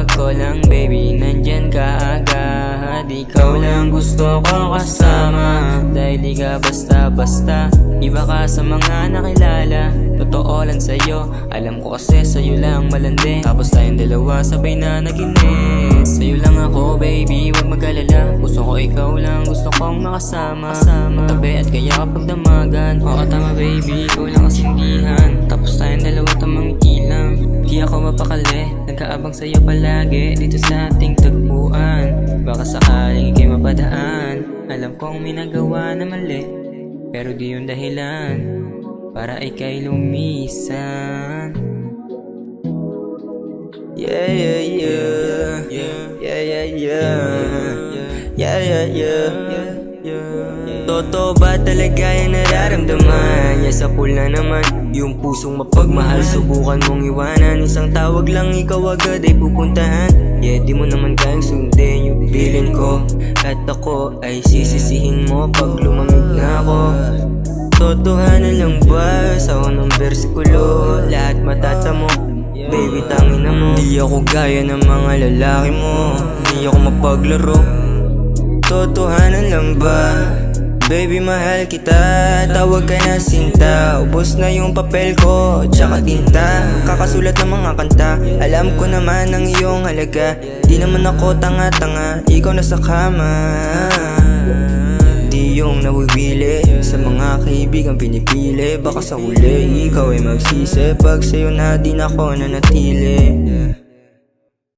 Pag ko lang baby, nandyan ka agad. Ikaw lang gusto kong kasama, dahil di ka basta-basta. Iba ka sa mga nakilala, totoo lang sa'yo. Alam ko kasi sa'yo lang malandi. Tapos tayong dalawa sabay na naginis. Sa'yo lang ako baby, wag mag-alala. Gusto ko ikaw lang, gusto kong makasama. Matabi at kaya kapag damagan. Oo tama baby, ikaw lang kasindihan. Tapos tayong dalawa tamangiti lang. Di ako mapakali, nagkaabang sa'yo palagi dito sa ating tagpuan. Baka sakaling ikay mapadaan. Alam kong may nagawa na mali, pero di yung dahilan para ikay lumisan. Yeah, yeah, yeah. Yeah, yeah, yeah. Yeah, yeah, yeah. Totoo ba talaga yung nararamdaman? Yes, sa pool na naman yung pusong mapagmahal. Subukan mong iwanan, isang tawag lang ikaw agad ay pupuntahan. Yeah, di mo naman kayang sundin yung bilin ko, at ako ay sisisihin mo pag lumamig na ako. Totohanan lang ba sa unang bersikulo? Lahat matatamo, baby tangina mo. Di ako gaya ng mga lalaki mo, di ako mapaglaro. Totohanan lang ba? Baby mahal kita, tawag ka na sinta. Ubos na yung papel ko, tsaka tinta. Kakasulat ng mga kanta, alam ko naman ang iyong halaga. Di naman ako tanga-tanga, ikaw na sa kama. Di yung nawibili, sa mga kaibigan pinipili. Baka sa huli, ikaw ay magsisi pag sa'yo na din ako nanatili.